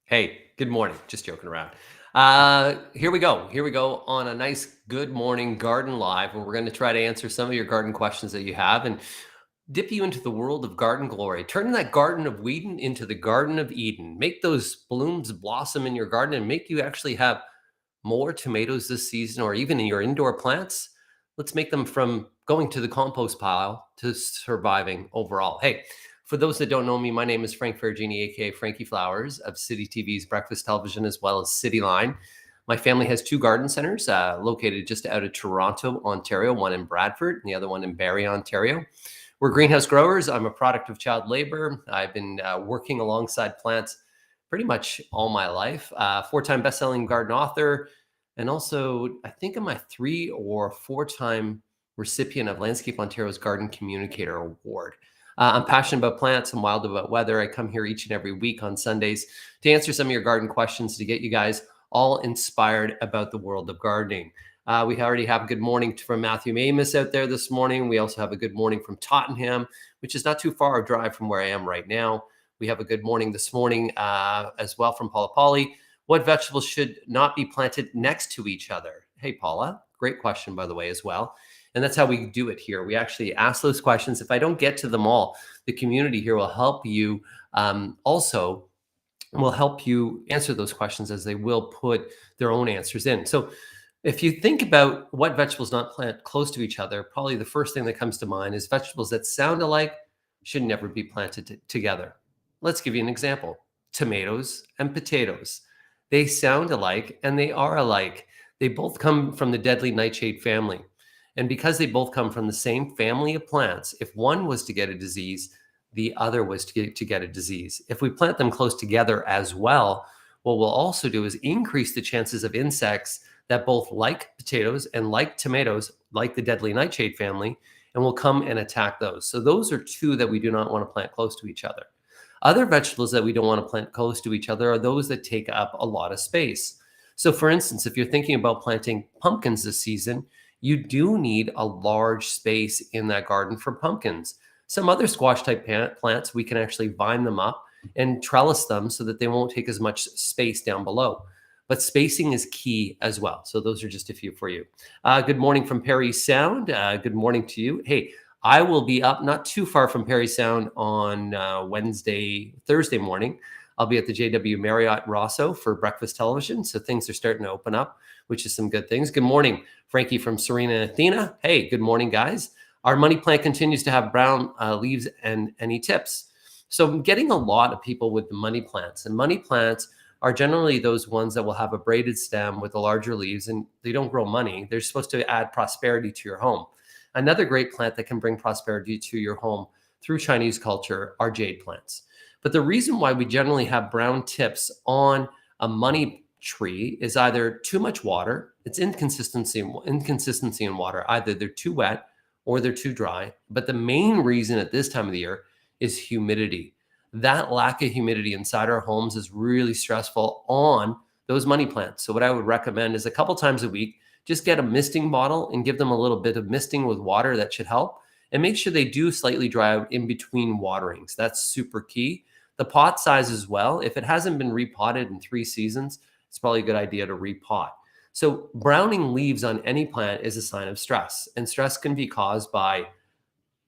Hey, good morning. Just joking around. Here we go. Here we go on a nice good morning garden live where we're going to try to answer some of your garden questions that you have and dip you into the world of garden glory. Turn that Garden of Whedon into the Garden of Eden. Make those blooms blossom in your garden and make you actually have more tomatoes this season or even in your indoor plants. Let's make them from going to the compost pile to surviving overall. Hey, for those that don't know me, my name is Frank Ferragini, aka Frankie Flowers of City TV's Breakfast Television, as well as City Line. My family has two garden centers located just out of Toronto, Ontario, one in Bradford and the other one in Barrie, Ontario. We're greenhouse growers. I'm a product of child labor. I've been working alongside plants pretty much all my life. Four-time best-selling garden author, and also I think I'm a 3 or 4-time recipient of Landscape Ontario's Garden Communicator Award. I'm passionate about plants and wild about weather. I come here each and every week on Sundays to answer some of your garden questions to get you guys all inspired about the world of gardening. We already have a good morning from Matthew Amos out there this morning. We also have a good morning from Tottenham, which is not too far a drive from where I am right now. We have a good morning this morning as well from Paula Polly. What vegetables should not be planted next to each other? Hey, Paula, great question, by the way, as well. And that's how we do it here. We actually ask those questions. If I don't get to them all, the community here will help you also will help you answer those questions as they will put their own answers in. So if you think about what vegetables not plant close to each other, probably the first thing that comes to mind is vegetables that sound alike should never be planted together. Let's give you an example. Tomatoes and potatoes. They sound alike and they are alike. They both come from the deadly nightshade family. And because they both come from the same family of plants, if one was to get a disease, the other was to get a disease. If we plant them close together as well, what we'll also do is increase the chances of insects that both like potatoes and like tomatoes, like the deadly nightshade family, and will come and attack those. So those are two that we do not want to plant close to each other. Other vegetables that we don't want to plant close to each other are those that take up a lot of space. So for instance, if you're thinking about planting pumpkins this season, you do need a large space in that garden for pumpkins. Some other squash type plants, we can actually vine them up and trellis them so that they won't take as much space down below. But spacing is key as well. So those are just a few for you. Good morning from Perry Sound. Good morning to you. Hey, I will be up not too far from Perry Sound on Thursday morning. I'll be at the JW Marriott Rosso for breakfast television. So things are starting to open up, which is some good things. Good morning, Frankie from Serena Athena. Hey, good morning, guys. Our money plant continues to have brown leaves and any tips. So I'm getting a lot of people with the money plants, and money plants are generally those ones that will have a braided stem with the larger leaves, and they don't grow money. They're supposed to add prosperity to your home. Another great plant that can bring prosperity to your home through Chinese culture are jade plants. But the reason why we generally have brown tips on a money tree is either too much water, it's inconsistency in water. Either they're too wet or they're too dry. But the main reason at this time of the year is humidity. That lack of humidity inside our homes is really stressful on those money plants. So what I would recommend is a couple times a week, just get a misting bottle and give them a little bit of misting with water. That should help. And make sure they do slightly dry out in between waterings. That's super key. The pot size as well. If it hasn't been repotted in 3 seasons, it's probably a good idea to repot. So browning leaves on any plant is a sign of stress. And stress can be caused by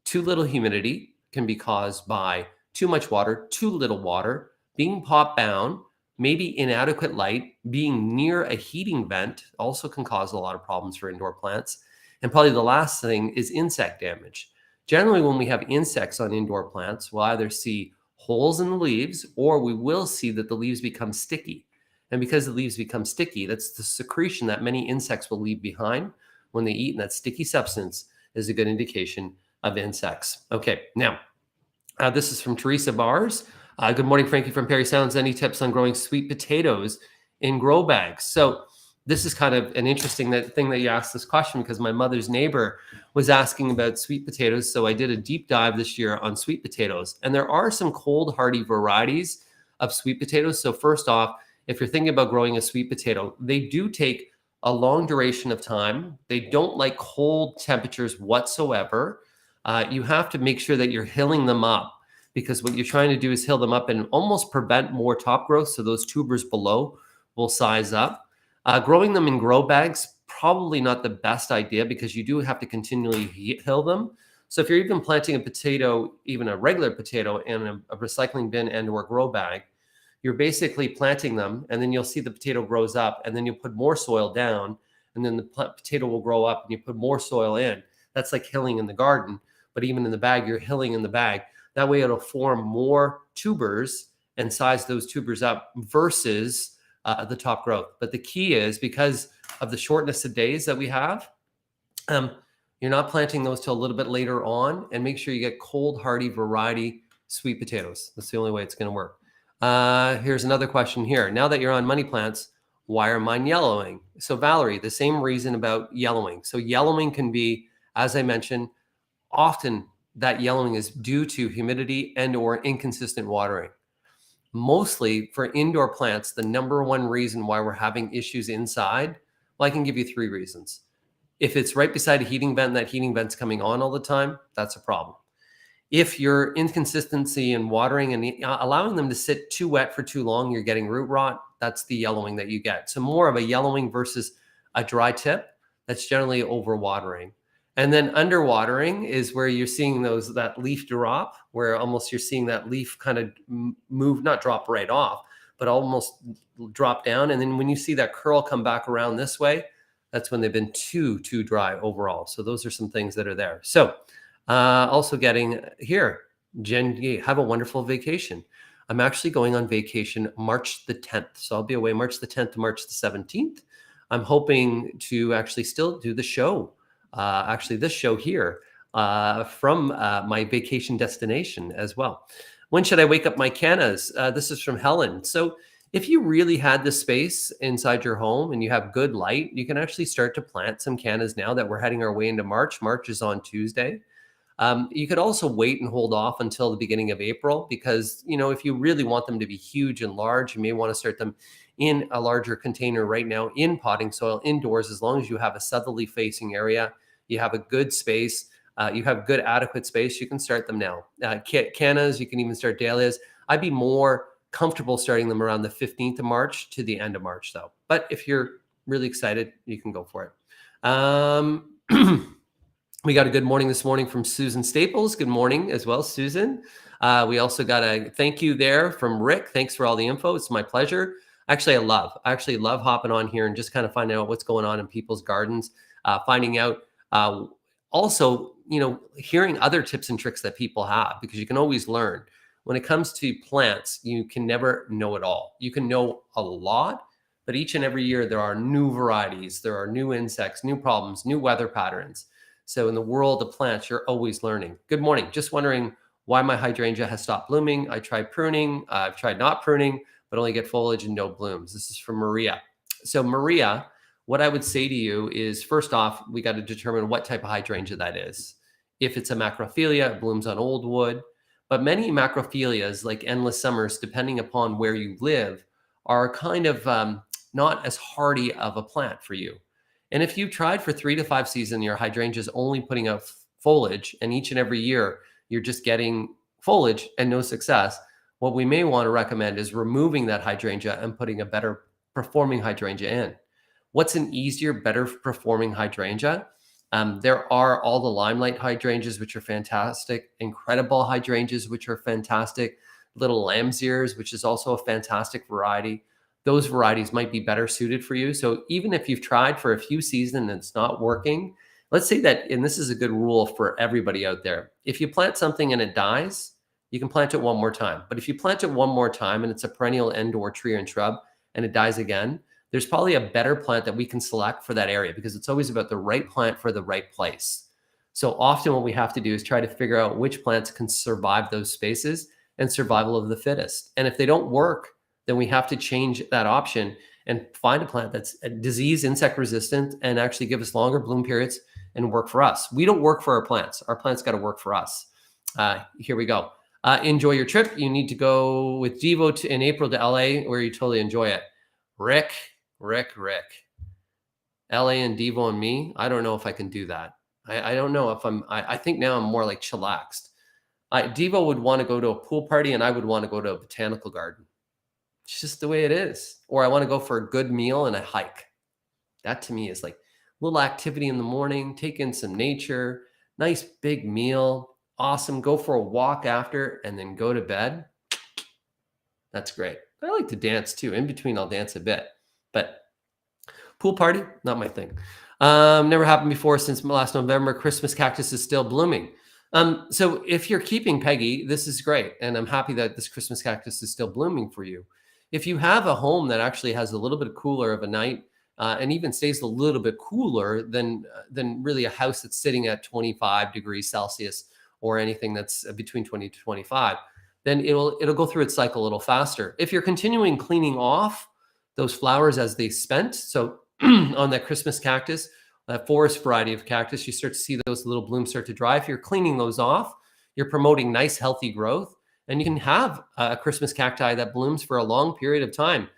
too little humidity, can be caused by too much water, too little water, being pot bound, maybe inadequate light, being near a heating vent also can cause a lot of problems for indoor plants. And probably the last thing is insect damage. Generally, when we have insects on indoor plants, we'll either see holes in the leaves, or we will see that the leaves become sticky. And because the leaves become sticky, that's the secretion that many insects will leave behind when they eat. And that sticky substance is a good indication of insects. Okay, now, this is from Teresa Bars. Good morning, Frankie from Perry Sounds. Any tips on growing sweet potatoes in grow bags? So this is kind of an interesting thing that you asked this question, because my mother's neighbor was asking about sweet potatoes. So I did a deep dive this year on sweet potatoes. And there are some cold hardy varieties of sweet potatoes. So first off, if you're thinking about growing a sweet potato, they do take a long duration of time. They don't like cold temperatures whatsoever. You have to make sure that you're hilling them up, because what you're trying to do is hill them up and almost prevent more top growth, so those tubers below will size up. Growing them in grow bags, probably not the best idea because you do have to continually hill them. So if you're even planting a potato, even a regular potato, in a recycling bin and or grow bag, you're basically planting them, and then you'll see the potato grows up, and then you'll put more soil down, and then the potato will grow up, and you put more soil in. That's like hilling in the garden, but even in the bag, you're hilling in the bag. That way it'll form more tubers and size those tubers up versus the top growth. But the key is, because of the shortness of days that we have, you're not planting those till a little bit later on, and make sure you get cold hardy variety sweet potatoes. That's the only way it's going to work. Here's another question here. Now that you're on money plants, why are mine yellowing? So Valerie, the same reason about yellowing. So yellowing can be, as I mentioned, often that yellowing is due to humidity and or inconsistent watering. Mostly for indoor plants, the number one reason why we're having issues inside, well, I can give you 3 reasons. If it's right beside a heating vent and that heating vent's coming on all the time, that's a problem. If your inconsistency in watering and allowing them to sit too wet for too long, you're getting root rot. That's the yellowing that you get. So more of a yellowing versus a dry tip. That's generally overwatering. And then underwatering is where you're seeing that leaf drop, where almost you're seeing that leaf kind of move, not drop right off, but almost drop down. And then when you see that curl come back around this way, that's when they've been too dry overall. So those are some things that are there. So also getting here, Jen, have a wonderful vacation. I'm actually going on vacation March the 10th. So I'll be away March the 10th to March the 17th. I'm hoping to actually still do the show, this show here from my vacation destination as well. When should I wake up my cannas? This is from Helen. So if you really had the space inside your home and you have good light, you can actually start to plant some cannas now that we're heading our way into March. March is on Tuesday. You could also wait and hold off until the beginning of April because, if you really want them to be huge and large, you may want to start them in a larger container right now in potting soil indoors. As long as you have a southerly facing area, you have a good space, you have good adequate space, you can start them now. Cannas, you can even start dahlias. I'd be more comfortable starting them around the 15th of March to the end of March though. But if you're really excited, you can go for it. We got a good morning this morning from Susan Staples. Good morning as well, Susan. We also got a thank you there from Rick. Thanks for all the info. It's my pleasure. Actually, I actually love hopping on here and just kind of finding out what's going on in people's gardens, finding out also, hearing other tips and tricks that people have, because you can always learn. When it comes to plants, you can never know it all. You can know a lot, but each and every year there are new varieties, there are new insects, new problems, new weather patterns. So in the world of plants, you're always learning. Good morning. Just wondering why my hydrangea has stopped blooming. I tried pruning. I've tried not pruning, but only get foliage and no blooms. This is from Maria. So Maria, what I would say to you is, first off, we got to determine what type of hydrangea that is. If it's a macrophilia, it blooms on old wood. But many macrophilias, like endless summers, depending upon where you live, are kind of not as hardy of a plant for you. And if you've tried for 3 to 5 seasons, your hydrangea is only putting out foliage, and each and every year you're just getting foliage and no success, what we may want to recommend is removing that hydrangea and putting a better performing hydrangea in. What's an easier, better performing hydrangea? There are all the limelight hydrangeas, which are fantastic, incredible hydrangeas, which are fantastic, little lamb's ears, which is also a fantastic variety. Those varieties might be better suited for you. So even if you've tried for a few seasons and it's not working, let's say that, and this is a good rule for everybody out there, if you plant something and it dies, you can plant it one more time. But if you plant it one more time and it's a perennial indoor tree and shrub and it dies again, there's probably a better plant that we can select for that area, because it's always about the right plant for the right place. So often what we have to do is try to figure out which plants can survive those spaces and survival of the fittest. And if they don't work, then we have to change that option and find a plant that's disease, insect resistant, and actually give us longer bloom periods and work for us. We don't work for our plants. Our plants got to work for us. Here we go. Enjoy your trip. You need to go with Devo in April to LA, where you totally enjoy it. Rick. LA and Devo and me, I don't know if I can do that. I don't know if I think now I'm more like chillaxed. Devo would want to go to a pool party and I would want to go to a botanical garden. It's just the way it is. Or I want to go for a good meal and a hike. That to me is like a little activity in the morning, take in some nature, nice big meal, awesome. Go for a walk after and then go to bed. That's great. I like to dance too. In between, I'll dance a bit. But pool party, not my thing. Never happened before since last November. Christmas cactus is still blooming. So if you're keeping Peggy, this is great. And I'm happy that this Christmas cactus is still blooming for you. If you have a home that actually has a little bit cooler of a night and even stays a little bit cooler than really a house that's sitting at 25 degrees Celsius or anything that's between 20 to 25, then it'll go through its cycle a little faster. If you're continuing cleaning off those flowers as they spent, so on that Christmas cactus, that forest variety of cactus, you start to see those little blooms start to dry. If you're cleaning those off, you're promoting nice, healthy growth, and you can have a Christmas cacti that blooms for a long period of time.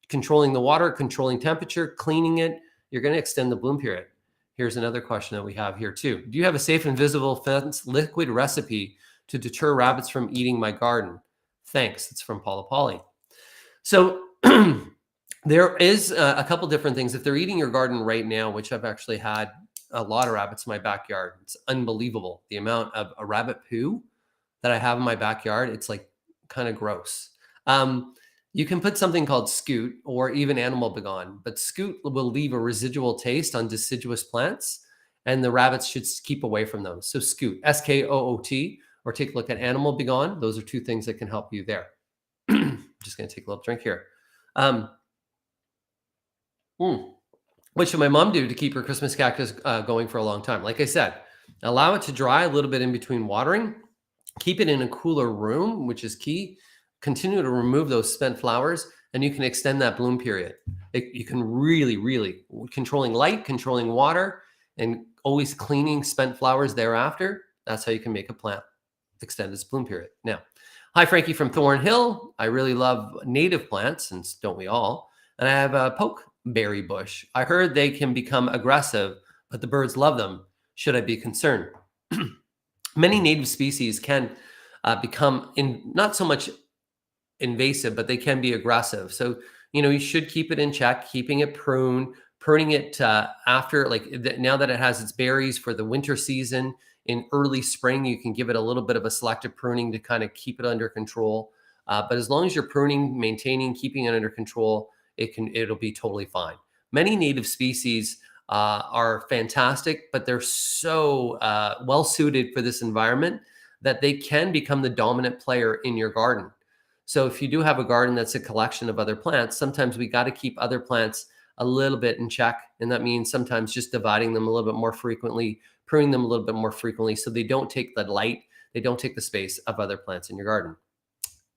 Controlling the water, controlling temperature, cleaning it, you're going to extend the bloom period. Here's another question that we have here too. Do you have a safe and visible fence liquid recipe to deter rabbits from eating my garden? Thanks. It's from Paula Polly. So there is a couple different things. If they're eating your garden right now, which I've actually had a lot of rabbits in my backyard, it's unbelievable. The amount of a rabbit poo that I have in my backyard, it's like kind of gross. You can put something called scoot or even animal begone, but scoot will leave a residual taste on deciduous plants, and the rabbits should keep away from those. So scoot, S-K-O-O-T, or take a look at animal begone. Those are two things that can help you there. Just going to take a little drink here. What should my mom do to keep her Christmas cactus going for a long time? Like I said, allow it to dry a little bit in between watering. Keep it in a cooler room, which is key. Continue to remove those spent flowers, and you can extend that bloom period. You can really controlling light, controlling water, and always cleaning spent flowers thereafter. That's how you can make a plant extend its bloom period. Now, hi, Frankie from Thornhill. I really love native plants, and don't we all? And I have a pokeberry bush. I heard they can become aggressive, but the birds love them. Should I be concerned? Many native species can become not so much invasive, but they can be aggressive. So, you should keep it in check, keeping it pruning it after, now that it has its berries for the winter season. In early spring, you can give it a little bit of a selective pruning to kind of keep it under control. But as long as you're pruning, maintaining, keeping it under control, it'll be totally fine. Many native species are fantastic, but they're so well suited for this environment that they can become the dominant player in your garden. So if you do have a garden that's a collection of other plants, sometimes we got to keep other plants a little bit in check. And that means sometimes just dividing them a little bit more frequently, pruning them a little bit more frequently so they don't take the light, they don't take the space of other plants in your garden.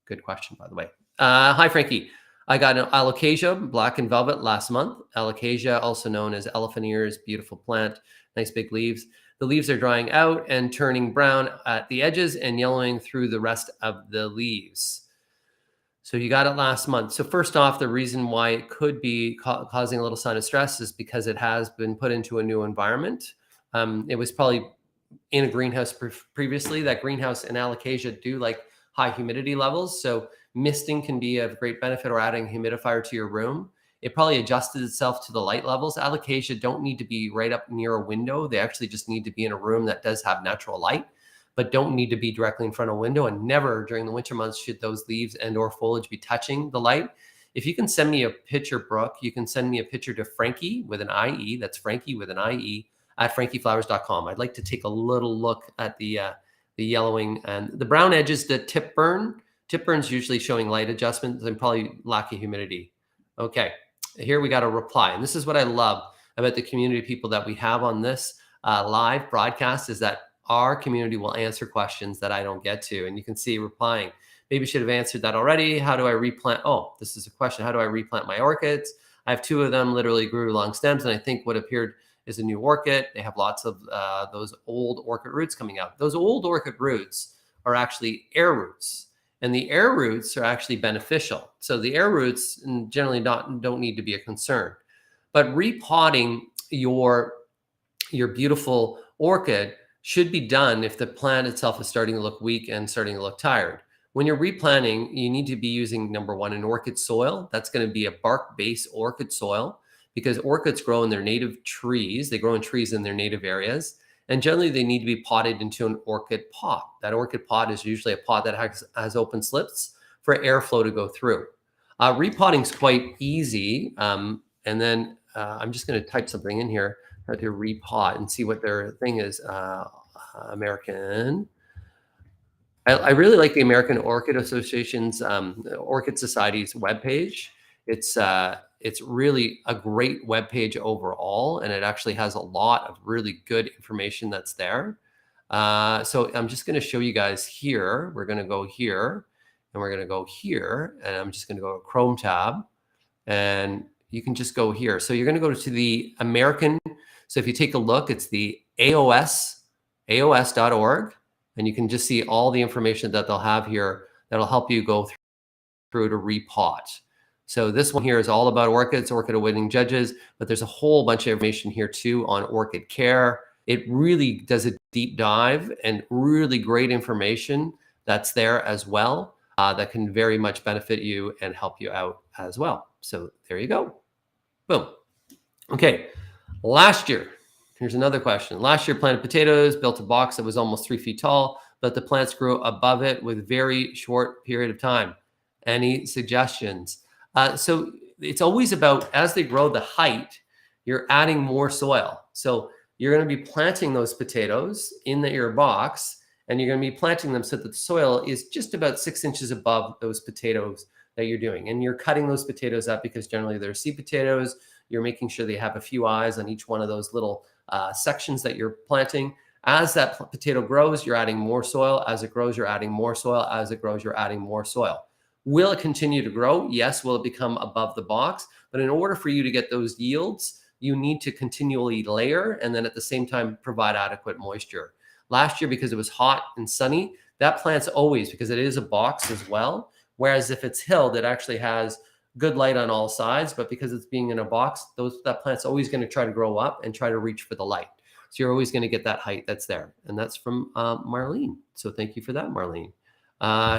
Good question, by the way. Hi, Frankie. I got an Alocasia, black and velvet, last month. Alocasia, also known as elephant ears, beautiful plant, nice big leaves. The leaves are drying out and turning brown at the edges and yellowing through the rest of the leaves. So you got it last month. So first off, the reason why it could be causing a little sign of stress is because it has been put into a new environment. It was probably in a greenhouse previously. That greenhouse and Alocasia do like high humidity levels. So misting can be of great benefit, or adding a humidifier to your room. It probably adjusted itself to the light levels. Alocasia don't need to be right up near a window. They actually just need to be in a room that does have natural light, but don't need to be directly in front of a window. And never during the winter months should those leaves and or foliage be touching the light. If you can send me a picture, Brooke, you can send me a picture to Frankie with an IE. That's Frankie with an IE at frankieflowers.com. I'd like to take a little look at the yellowing and the brown edges, the tip burn. Tip burn's usually showing light adjustments and probably lack of humidity. Okay, here we got a reply. And this is what I love about the community of people that we have on this live broadcast, is that our community will answer questions that I don't get to. And you can see replying. Maybe should have answered that already. How do I replant? Oh, this is a question. How do I replant my orchids? I have two of them, literally grew long stems. And I think what appeared is a new orchid. They have lots of those old orchid roots coming out. Those old orchid roots are actually air roots. And the air roots are actually beneficial. So the air roots generally don't need to be a concern. But repotting your beautiful orchid should be done if the plant itself is starting to look weak and starting to look tired. When you're replanting, you need to be using, number one, an orchid soil. That's going to be a bark-based orchid soil, because orchids grow in their native trees. They grow in trees in their native areas. And generally, they need to be potted into an orchid pot. That orchid pot is usually a pot that has open slips for airflow to go through. Repotting is quite easy. And then I'm just going to type something in here, how to repot, and see what their thing is. American. I really like the American Orchid Association's Orchid Society's webpage. It's really a great webpage overall, and it actually has a lot of really good information that's there. So I'm just going to show you guys here. We're going to go here, and we're going to go here, and I'm just going to go to Chrome tab, and you can just go here. So you're going to go to the American. So if you take a look, it's the aos.org. And you can just see all the information that they'll have here that'll help you go through to repot. So this one here is all about orchids, orchid awaiting judges, but there's a whole bunch of information here too on orchid care. It really does a deep dive and really great information that's there as well that can very much benefit you and help you out as well. So there you go. Boom. Okay, last year, here's another question. Last year, planted potatoes, built a box that was almost 3 feet tall, but the plants grew above it with very short period of time. Any suggestions? So it's always about, as they grow the height, you're adding more soil. So you're going to be planting those potatoes in your box, and you're going to be planting them so that the soil is just about 6 inches above those potatoes that you're doing. And you're cutting those potatoes up because generally they're seed potatoes. You're making sure they have a few eyes on each one of those little sections that you're planting. As that potato grows, you're adding more soil. As it grows, you're adding more soil. As it grows, you're adding more soil. Will it continue to grow? Yes. Will it become above the box? But in order for you to get those yields, you need to continually layer and then at the same time provide adequate moisture. Last year, because it was hot and sunny, that plant's always, because it is a box as well, whereas if it's hilled, it actually has good light on all sides, but because it's being in a box, that plant's always going to try to grow up and try to reach for the light. So you're always going to get that height that's there. And that's from Marlene. So thank you for that, Marlene.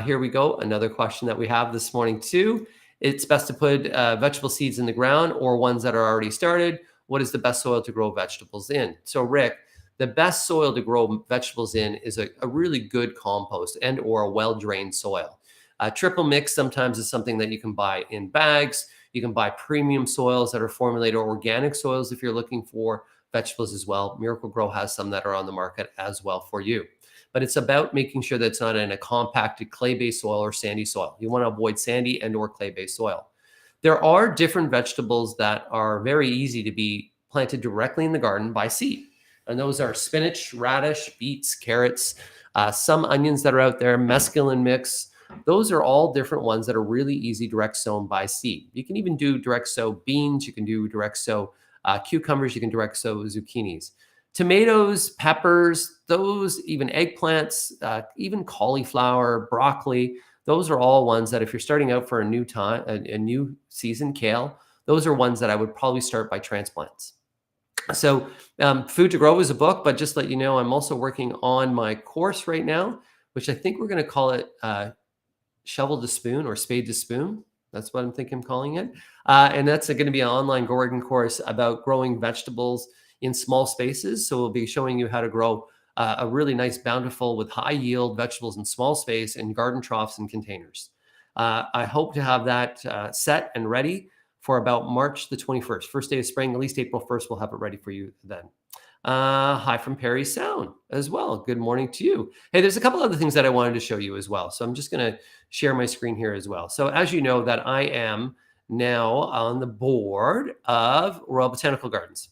Here we go. Another question that we have this morning too. It's best to put vegetable seeds in the ground or ones that are already started. What is the best soil to grow vegetables in? So Rick, the best soil to grow vegetables in is a really good compost and or a well-drained soil. Triple mix sometimes is something that you can buy in bags. You can buy premium soils that are formulated, or organic soils if you're looking for vegetables as well. Miracle Grow has some that are on the market as well for you. But it's about making sure that it's not in a compacted clay-based soil or sandy soil. You want to avoid sandy and or clay-based soil. There are different vegetables that are very easy to be planted directly in the garden by seed. And those are spinach, radish, beets, carrots, some onions that are out there, mesclun mix. Those are all different ones that are really easy direct sown by seed. You can even do direct sow beans. You can do direct sow cucumbers. You can direct sow zucchinis. Tomatoes, peppers, those, even eggplants, even cauliflower, broccoli, those are all ones that if you're starting out for a new time, a new season, kale, those are ones that I would probably start by transplants. So Food to Grow is a book, but just let you know, I'm also working on my course right now, which I think we're going to call it Shovel to Spoon or Spade to Spoon. That's what I'm thinking calling it. And that's going to be an online garden course about growing vegetables in small spaces. So we'll be showing you how to grow a really nice, bountiful with high yield vegetables in small space in garden troughs and containers. I hope to have that set and ready for about March the 21st, first day of spring, at least April 1st, we'll have it ready for you then. Hi from Perry Sound as well. Good morning to you. Hey, there's a couple other things that I wanted to show you as well. So I'm just going to share my screen here as well. So as you know that I am now on the board of Royal Botanical Gardens.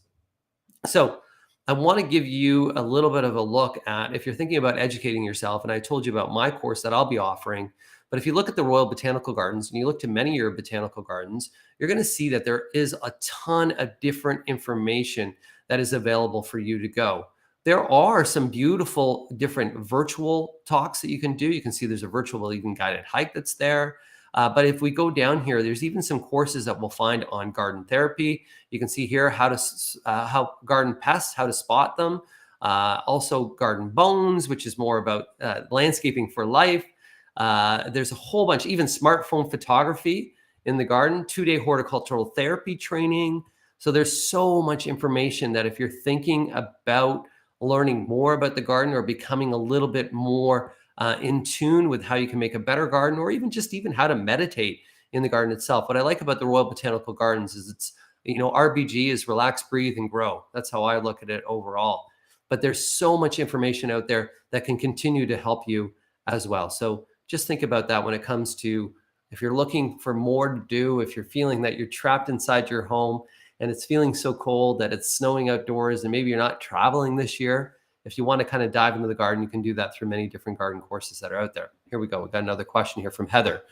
So I want to give you a little bit of a look at, if you're thinking about educating yourself, and I told you about my course that I'll be offering, but if you look at the Royal Botanical Gardens and you look to many of your botanical gardens, you're going to see that there is a ton of different information that is available for you to go. There are some beautiful different virtual talks that you can do. You can see there's a virtual even guided hike that's there. But if we go down here, there's even some courses that we'll find on garden therapy. You can see here how garden pests, how to spot them. Also Garden Bones, which is more about landscaping for life. There's a whole bunch, even smartphone photography in the garden, 2-day horticultural therapy training. So there's so much information that if you're thinking about learning more about the garden or becoming a little bit more in tune with how you can make a better garden, or even just even how to meditate in the garden itself. What I like about the Royal Botanical Gardens is it's, RBG is relax, breathe, and grow. That's how I look at it overall. But there's so much information out there that can continue to help you as well. So just think about that when it comes to, if you're looking for more to do, if you're feeling that you're trapped inside your home and it's feeling so cold that it's snowing outdoors and maybe you're not traveling this year, if you want to kind of dive into the garden, you can do that through many different garden courses that are out there. Here we go. We've got another question here from Heather.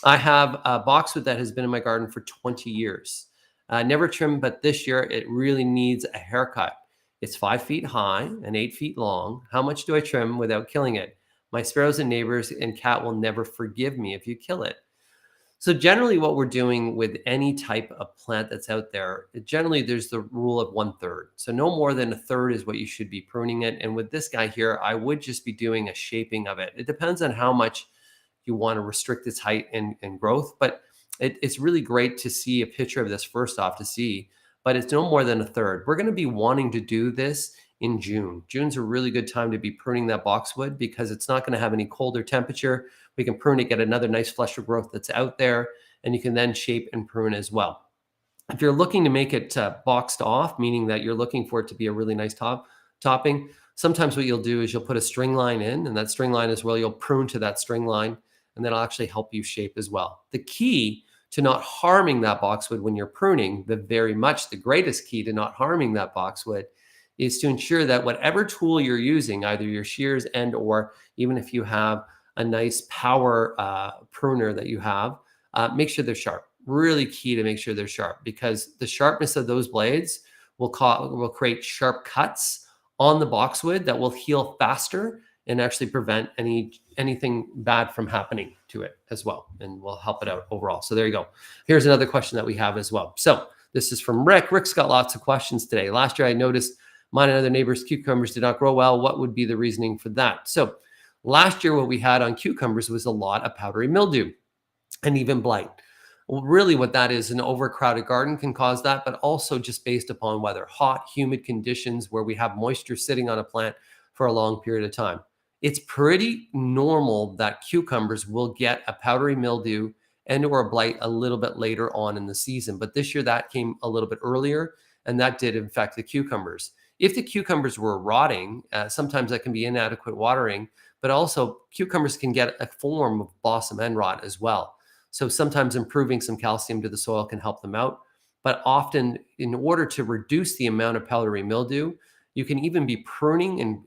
I have a boxwood that has been in my garden for 20 years. Never trimmed, but this year it really needs a haircut. It's 5 feet high and 8 feet long. How much do I trim without killing it? My sparrows and neighbors and cat will never forgive me if you kill it. So generally what we're doing with any type of plant that's out there, generally there's the rule of 1/3. So no more than 1/3 is what you should be pruning it. And with this guy here, I would just be doing a shaping of it. It depends on how much you want to restrict its height and growth, but it's really great to see a picture of this first off to see, but it's no more than 1/3. We're going to be wanting to do this in June. June's a really good time to be pruning that boxwood because it's not going to have any colder temperature. We can prune it, get another nice flusher growth that's out there, and you can then shape and prune as well. If you're looking to make it boxed off, meaning that you're looking for it to be a really nice topping, sometimes what you'll do is you'll put a string line in, and that string line is where you'll prune to that string line, and that'll actually help you shape as well. The key to not harming that boxwood when you're pruning, the greatest key to not harming that boxwood is to ensure that whatever tool you're using, either your shears and or even if you have a nice power pruner that you have, make sure they're sharp. Really key to make sure they're sharp, because the sharpness of those blades will create sharp cuts on the boxwood that will heal faster and actually prevent anything bad from happening to it as well, and will help it out overall. So there you go. Here's another question that we have as well. So this is from Rick. Rick's got lots of questions today. Last year I noticed mine and other neighbors' cucumbers did not grow well. What would be the reasoning for that? So last year what we had on cucumbers was a lot of powdery mildew and even blight. Well, really what that is, an overcrowded garden can cause that, but also just based upon weather, hot, humid conditions where we have moisture sitting on a plant for a long period of time. It's pretty normal that cucumbers will get a powdery mildew and or a blight a little bit later on in the season. But this year that came a little bit earlier, and that did infect the cucumbers. If the cucumbers were rotting, sometimes that can be inadequate watering, but also cucumbers can get a form of blossom end rot as well. So sometimes improving some calcium to the soil can help them out. But often, in order to reduce the amount of powdery mildew, you can even be pruning and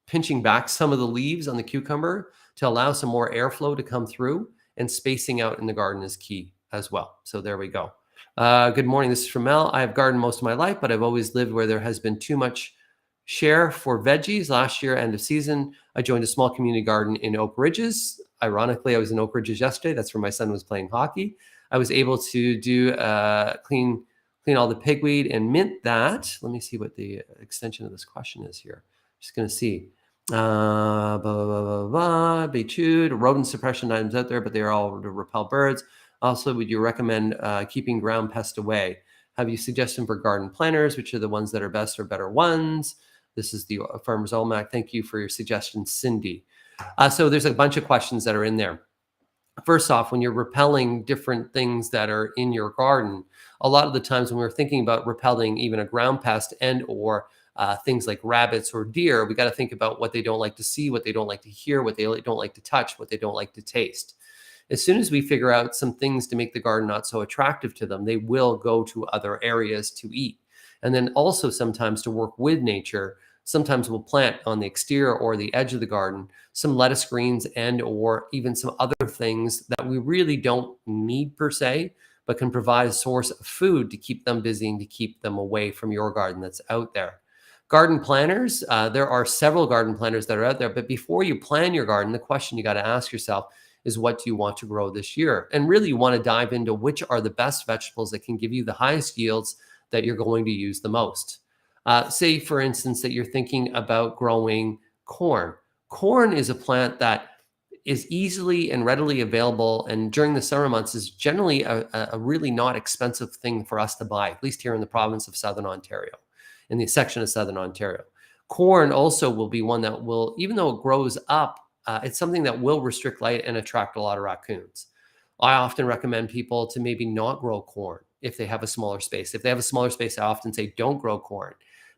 pinching back some of the leaves on the cucumber to allow some more airflow to come through, and spacing out in the garden is key as well. So there we go. Good morning. This is from Mel. I have gardened most of my life, but I've always lived where there has been too much share for veggies. Last year, end of season, I joined a small community garden in Oak Ridges. Ironically, I was in Oak Ridges yesterday. That's where my son was playing hockey. I was able to do clean all the pigweed and mint that. Let me see what the extension of this question is here. Just going to see. Be chewed. Rodent suppression items out there, but they are all to repel birds. Also, would you recommend keeping ground pest away? Have you suggestion for garden planners, which are the ones that are best or better ones? This is the Farmer's Almanac. Thank you for your suggestion, Cindy. So there's a bunch of questions that are in there. First off, when you're repelling different things that are in your garden, a lot of the times when we're thinking about repelling even a ground pest and or things like rabbits or deer, we got to think about what they don't like to see, what they don't like to hear, what they don't like to touch, what they don't like to taste. As soon as we figure out some things to make the garden not so attractive to them, they will go to other areas to eat. And then also sometimes to work with nature, sometimes we'll plant on the exterior or the edge of the garden some lettuce greens and or even some other things that we really don't need per se, but can provide a source of food to keep them busy and to keep them away from your garden that's out there. Garden planners, there are several garden planners that are out there, but before you plan your garden, the question you got to ask yourself is, what do you want to grow this year? And really you want to dive into which are the best vegetables that can give you the highest yields that you're going to use the most. Say, for instance, that you're thinking about growing corn. Corn is a plant that is easily and readily available, and during the summer months is generally a really not expensive thing for us to buy, at least here in the province of Southern Ontario, in the section of Southern Ontario. Corn also will be one that will, even though it grows up, it's something that will restrict light and attract a lot of raccoons. I often recommend people to maybe not grow corn if they have a smaller space. If they have a smaller space, I often say don't grow corn.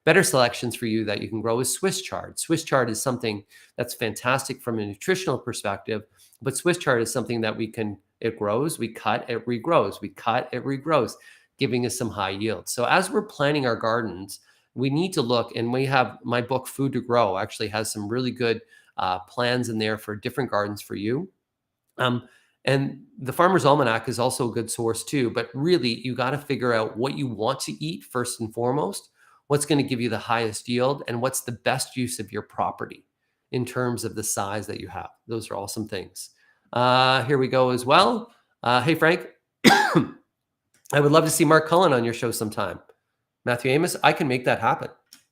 Better selections for you that you can grow is Swiss chard. Swiss chard is something that's fantastic from a nutritional perspective, but Swiss chard is something that it grows, we cut, it regrows, we cut, it regrows, giving us some high yield. So as we're planning our gardens, we need to look, and we have my book, Food to Grow, actually has some really good plans in there for different gardens for you. And the Farmer's Almanac is also a good source too, but really you got to figure out what you want to eat first and foremost, what's going to give you the highest yield, and what's the best use of your property in terms of the size that you have. Those are all some things. Here we go as well. Hey, Frank, I would love to see Mark Cullen on your show sometime. Matthew Amos, I can make that happen.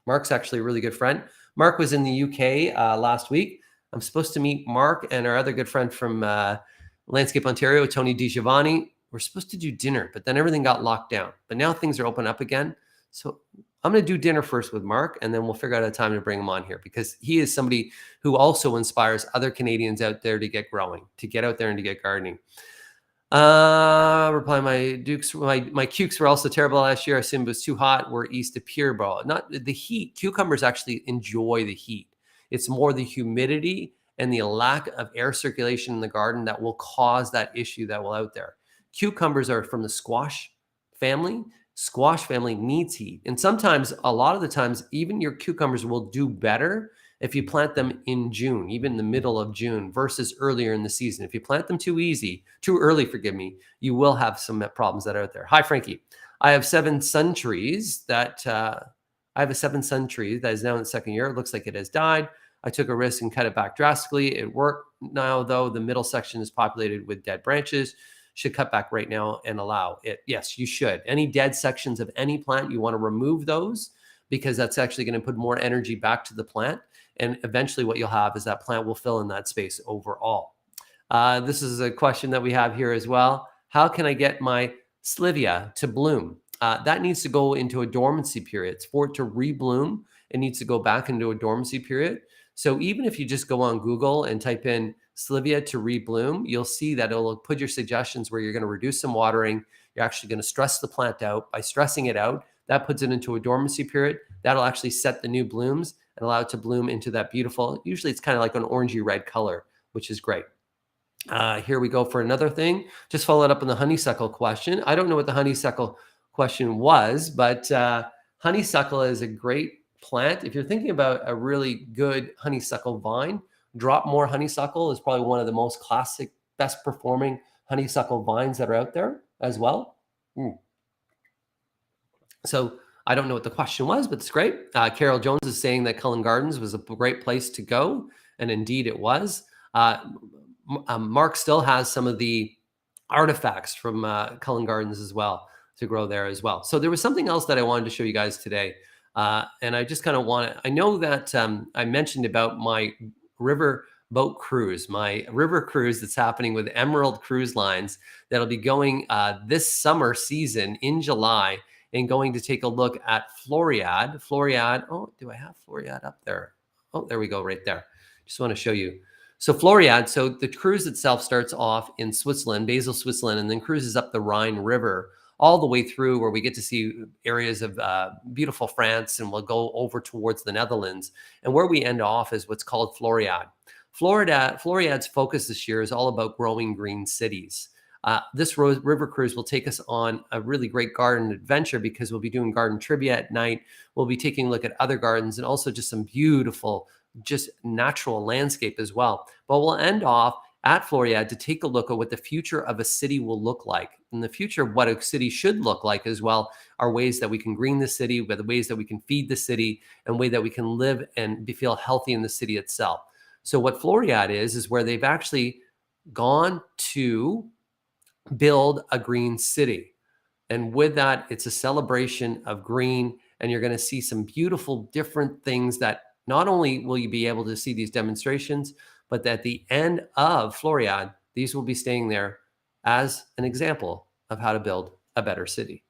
Mark's actually a really good friend. Mark was in the UK last week. I'm supposed to meet Mark and our other good friend from Landscape Ontario, Tony DiGiovanni. We're supposed to do dinner, but then everything got locked down. But now things are open up again. So I'm going to do dinner first with Mark, and then we'll figure out a time to bring him on here, because he is somebody who also inspires other Canadians out there to get growing, to get out there and to get gardening. Reply, my cukes were also terrible last year. I assumed it was too hot. We're east of Peterborough. Not the heat. Cucumbers actually enjoy the heat. It's more the humidity and the lack of air circulation in the garden that will cause that issue that will out there. Cucumbers are from the squash family. Squash family needs heat. And sometimes, a lot of the times, even your cucumbers will do better if you plant them in June, even the middle of June versus earlier in the season. If you plant them too early, you will have some problems that are out there. Hi, Frankie. I have 7 sun trees that is now in the second year. It looks like it has died. I took a risk and cut it back drastically. It worked. Now, though, the middle section is populated with dead branches. Should cut back right now and allow it. Yes, you should. Any dead sections of any plant, you want to remove those, because that's actually going to put more energy back to the plant. And eventually what you'll have is that plant will fill in that space overall. This is a question that we have here as well. How can I get my Slivia to bloom? That needs to go into a dormancy period. For it to rebloom, it needs to go back into a dormancy period. So even if you just go on Google and type in Slivia to rebloom, you'll see that it'll put your suggestions where you're going to reduce some watering. You're actually going to stress the plant out. By stressing it out, that puts it into a dormancy period. That'll actually set the new blooms and allow it to bloom into that beautiful, usually it's kind of like an orangey red color, which is great. Here we go for another thing. Just followed up on the honeysuckle question. I don't know what the honeysuckle question was, but honeysuckle is a great plant. If you're thinking about a really good honeysuckle vine, Drop More honeysuckle is probably one of the most classic, best performing honeysuckle vines that are out there as well. So I don't know what the question was, but it's great. Carol Jones is saying that Cullen Gardens was a great place to go, and indeed it was. Mark still has some of the artifacts from Cullen Gardens as well to grow there as well. So there was something else that I wanted to show you guys today. And I just kind of I know that I mentioned about my river boat cruise, my river cruise that's happening with Emerald Cruise Lines that'll be going this summer season in July, and going to take a look at Floriade. Oh, do I have Floriade up there? Oh, there we go, right there. Just want to show you. So Floriade, so the cruise itself starts off in Switzerland, Basel, Switzerland, and then cruises up the Rhine River all the way through, where we get to see areas of beautiful France, and we'll go over towards the Netherlands. And where we end off is what's called Floriade. Floriade's focus this year is all about growing green cities. This river cruise will take us on a really great garden adventure, because we'll be doing garden trivia at night. We'll be taking a look at other gardens, and also just some beautiful, just natural landscape as well. But we'll end off at Floriade to take a look at what the future of a city will look like. In the future, what a city should look like as well are ways that we can green the city, the ways that we can feed the city, and way that we can live and feel healthy in the city itself. So what Floriade is where they've actually gone to build a green city. And with that, it's a celebration of green and you're going to see some beautiful different things that not only will you be able to see these demonstrations, but at the end of Floriade, these will be staying there as an example of how to build a better city.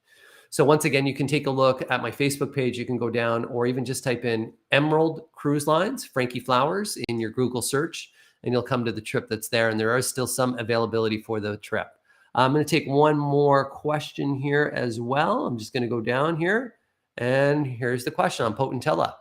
So once again, you can take a look at my Facebook page. You can go down or even just type in Emerald Cruise Lines, Frankie Flowers in your Google search, and you'll come to the trip that's there. And there is still some availability for the trip. I'm going to take one more question here as well. I'm just going to go down here. And here's the question on Potentilla.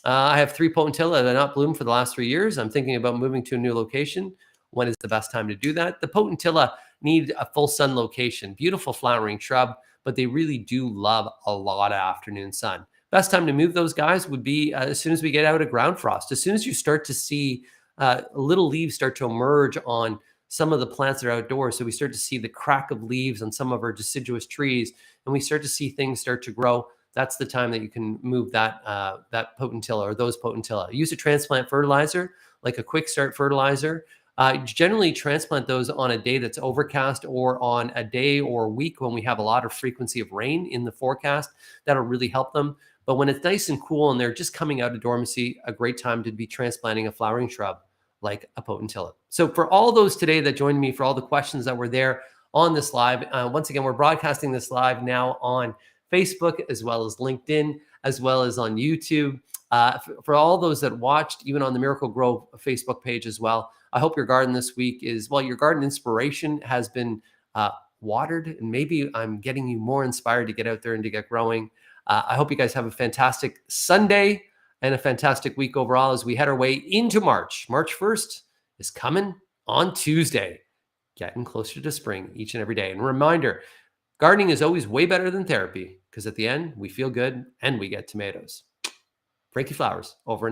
I have 3 Potentilla that have not bloomed for the last 3 years. I'm thinking about moving to a new location. When is the best time to do that? The Potentilla need a full sun location. Beautiful flowering shrub, but they really do love a lot of afternoon sun. Best time to move those guys would be as soon as we get out of ground frost. As soon as you start to see little leaves start to emerge on some of the plants that are outdoors. So we start to see the crack of leaves on some of our deciduous trees, and we start to see things start to grow. That's the time that you can move that Potentilla or those Potentilla. Use a transplant fertilizer, like a quick start fertilizer. Generally transplant those on a day that's overcast or on a day or a week when we have a lot of frequency of rain in the forecast. That'll really help them. But when it's nice and cool and they're just coming out of dormancy, a great time to be transplanting a flowering shrub like a Potentilla. So for all those today that joined me, for all the questions that were there on this live, once again, we're broadcasting this live now on Facebook, as well as LinkedIn, as well as on YouTube. For all those that watched, even on the Miracle Grow Facebook page as well, I hope your garden this week is, well, your garden inspiration has been watered, and maybe I'm getting you more inspired to get out there and to get growing. I hope you guys have a fantastic Sunday and a fantastic week overall as we head our way into March. March 1st is coming on Tuesday, getting closer to spring each and every day. And a reminder, gardening is always way better than therapy, because at the end, we feel good and we get tomatoes. Frankie Flowers, over and out.